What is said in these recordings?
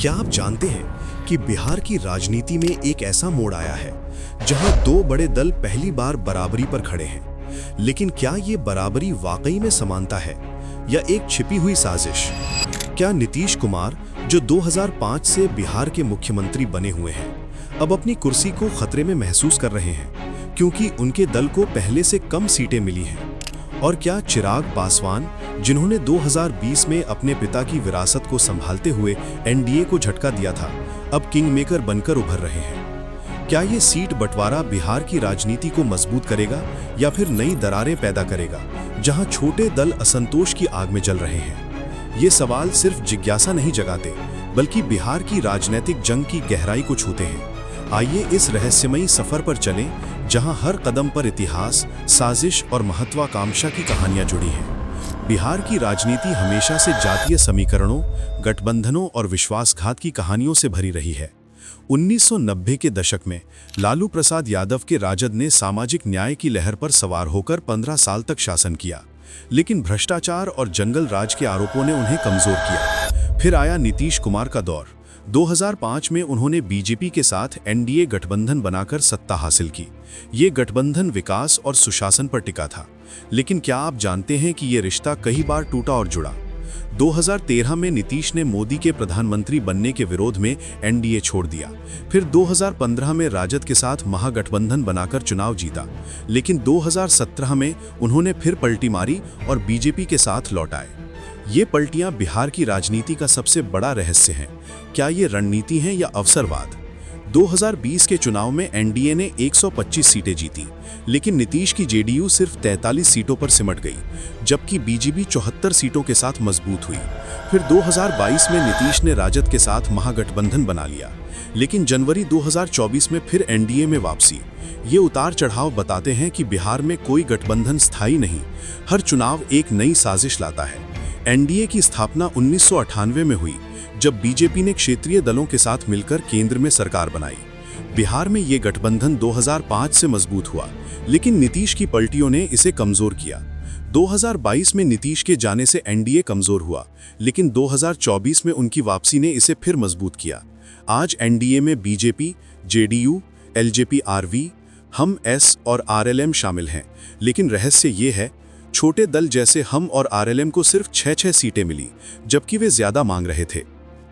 क्या आप जानते हैं कि बिहार की राजनीति में एक ऐसा मोड़ आया है जहां दो बड़े दल पहली बार बराबरी पर खड़े हैं। लेकिन क्या ये बराबरी वाकई में समानता है या एक छिपी हुई साजिश? क्या नीतीश कुमार, जो 2005 से बिहार के मुख्यमंत्री बने हुए हैं, अब अपनी कुर्सी को खतरे में महसूस कर रहे हैं क्योंकि उनके दल को पहले से कम सीटें मिली हैं? और क्या चिराग पासवान, जिन्होंने 2020 में अपने पिता की विरासत को संभालते हुए एनडीए को झटका दिया था, अब किंग मेकर बनकर उभर रहे हैं? क्या ये सीट बंटवारा बिहार की राजनीति को मजबूत करेगा या फिर नई दरारें पैदा करेगा जहां छोटे दल असंतोष की आग में जल रहे हैं? ये सवाल सिर्फ जिज्ञासा नहीं जगाते, बल्कि बिहार की राजनीतिक जंग की गहराई को छूते हैं। आइए इस रहस्यमयी सफर पर चलें, जहां हर कदम पर इतिहास, साजिश और महत्वाकांक्षा की कहानियां जुड़ी हैं। बिहार की राजनीति हमेशा से जातीय समीकरणों, गठबंधनों और विश्वासघात की कहानियों से भरी रही है। 1990 के दशक में लालू प्रसाद यादव के राजद ने सामाजिक न्याय की लहर पर सवार होकर 15 साल तक शासन किया, लेकिन भ्रष्टाचार और जंगल राज के आरोपों ने उन्हें कमजोर किया। फिर आया नीतीश कुमार का दौर। 2005 में उन्होंने बीजेपी के साथ एनडीए गठबंधन बनाकर सत्ता हासिल की। ये गठबंधन विकास और सुशासन पर टिका था, लेकिन क्या आप जानते हैं कि ये रिश्ता कई बार टूटा और जुड़ा? 2013 में नीतीश ने मोदी के प्रधानमंत्री बनने के विरोध में एनडीए छोड़ दिया। फिर 2015 में राजद के साथ महागठबंधन बनाकर चुनाव जीता, लेकिन 2017 में उन्होंने फिर पलटी मारी और बीजेपी के साथ लौट आए। ये पलटियां बिहार की राजनीति का सबसे बड़ा रहस्य हैं। क्या ये रणनीति है या अवसरवाद? 2020 के चुनाव में एनडीए ने 125 सीटें जीती, लेकिन नीतीश की जेडीयू सिर्फ 43 सीटों पर सिमट गई, जबकि बीजेपी 74 सीटों के साथ मजबूत हुई। फिर 2022 में नीतीश ने राजद के साथ महागठबंधन बना लिया, लेकिन जनवरी 2024 में फिर एनडीए में वापसी। ये उतार चढ़ाव बताते हैं कि बिहार में कोई गठबंधन स्थायी नहीं, हर चुनाव एक नई साजिश लाता है। एनडीए की स्थापना 1998 में हुई, जब बीजेपी ने क्षेत्रीय दलों के साथ मिलकर केंद्र में सरकार बनाई। बिहार में ये गठबंधन 2005 से मजबूत हुआ, लेकिन नीतीश की पलटियों ने इसे कमजोर किया। 2022 में नीतीश के जाने से एनडीए कमजोर हुआ, लेकिन 2024 में उनकी वापसी ने इसे फिर मजबूत किया। आज एनडीए में बीजेपी, जेडीयू, एलजेपी, आरवी, हम एस और आरएलएम शामिल हैं, लेकिन रहस्य ये है, छोटे दल जैसे हम और आरएलएम को सिर्फ 6 सीटें मिली, जबकि वे ज्यादा मांग रहे थे।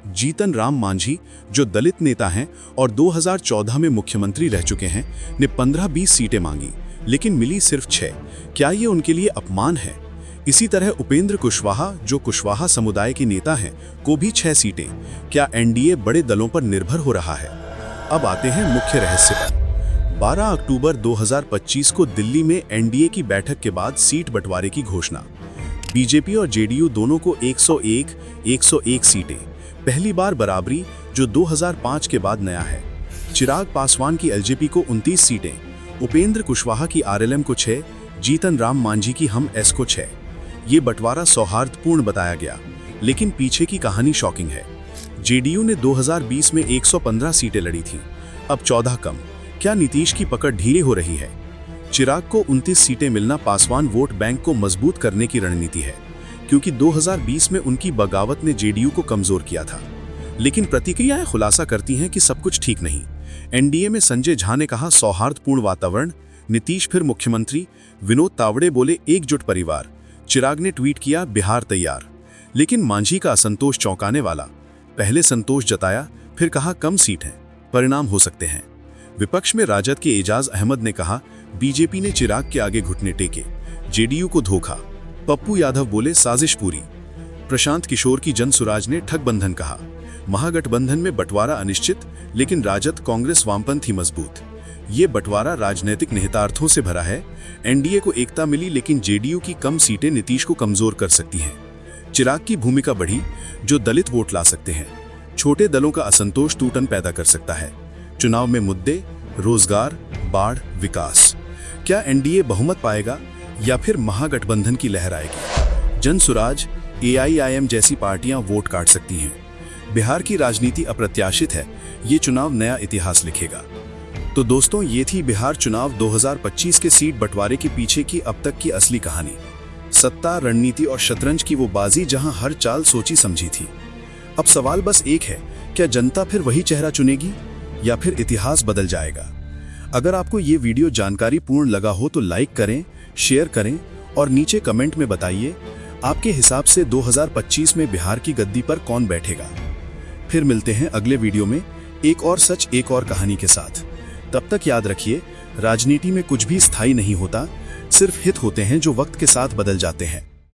जीतन राम मांझी, जो दलित नेता हैं और 2014 में मुख्यमंत्री रह चुके हैं, ने 15-20 सीटें मांगी, लेकिन मिली सिर्फ 6। क्या ये उनके लिए अपमान है? इसी तरह उपेंद्र कुशवाहा, जो कुशवाहा समुदाय के नेता हैं, को भी 6 सीटें। क्या एनडीए बड़े दलों पर निर्भर हो रहा है? अब आते हैं मुख्य रहस्य पर। 12 अक्टूबर 2025 को दिल्ली में एनडीए की बैठक के बाद सीट बंटवारे की घोषणा। बीजेपी और जेडीयू दोनों को 101 सीटें, पहली बार बराबरी, जो 2005 के बाद नया है। चिराग पासवान की एलजेपी को 29 सीटें, उपेंद्र कुशवाहा की आरएलएम को 6, जीतन राम मांझी की हम एस को 6। ये बंटवारा सौहार्दपूर्ण बताया गया, लेकिन पीछे की कहानी शॉकिंग है। जेडीयू ने 2020 में 115 सीटें लड़ी थीं, अब 14 कम। क्या नीतीश की पकड़ ढीली हो रही है? चिराग को 29 सीटें मिलना पासवान वोट बैंक को मजबूत करने की रणनीति है, क्योंकि 2020 में उनकी बगावत ने जेडीयू को कमजोर किया था। लेकिन प्रतिक्रियाएं खुलासा करती हैं कि सब कुछ ठीक नहीं। एनडीए में संजय झा ने कहा, सौहार्दपूर्ण वातावरण, नीतीश फिर मुख्यमंत्री। विनोद तावड़े बोले, एकजुट परिवार। चिराग ने ट्वीट किया, बिहार तैयार। लेकिन मांझी का असंतोष चौंकाने वाला। पहले संतोष जताया, फिर कहा कम सीट है, परिणाम हो सकते हैं। विपक्ष में राजद के एजाज अहमद ने कहा, बीजेपी ने चिराग के आगे घुटने टेके, जेडीयू को धोखा। पप्पू यादव बोले, साजिश पूरी। प्रशांत किशोर की जनसुराज ने ठगबंधन कहा। महागठबंधन में बंटवारा अनिश्चित, लेकिन राजद, कांग्रेस, वामपंथी मजबूत। ये बंटवारा राजनीतिक निहितार्थों से भरा है। एनडीए को एकता मिली, लेकिन जेडीयू की कम सीटें नीतीश को कमजोर कर सकती हैं। चिराग की भूमिका बढ़ी, जो दलित वोट ला सकते हैं। छोटे दलों का असंतोष टूटन पैदा कर सकता है। चुनाव में मुद्दे, रोजगार, बाढ़, विकास। क्या एनडीए बहुमत पाएगा या फिर महागठबंधन की लहर आएगी? जनसुराज, एआईआईएम जैसी पार्टियां वोट काट सकती हैं। बिहार की राजनीति अप्रत्याशित है, ये चुनाव नया इतिहास लिखेगा। तो दोस्तों, ये थी बिहार चुनाव 2025 के सीट बंटवारे के पीछे की अब तक की असली कहानी। सत्ता, रणनीति और शतरंज की वो बाजी जहां हर चाल सोची समझी थी। अब सवाल बस एक है क्या जनता फिर वही चेहरा चुनेगी या फिर इतिहास बदल जाएगा? अगर आपको ये वीडियो जानकारी पूर्ण लगा हो तो लाइक करें, शेयर करें और नीचे कमेंट में बताइए आपके हिसाब से 2025 में बिहार की गद्दी पर कौन बैठेगा। फिर मिलते हैं अगले वीडियो में एक और सच, एक और कहानी के साथ। तब तक याद रखिए, राजनीति में कुछ भी स्थायी नहीं होता, सिर्फ हित होते हैं जो वक्त के साथ बदल जाते हैं।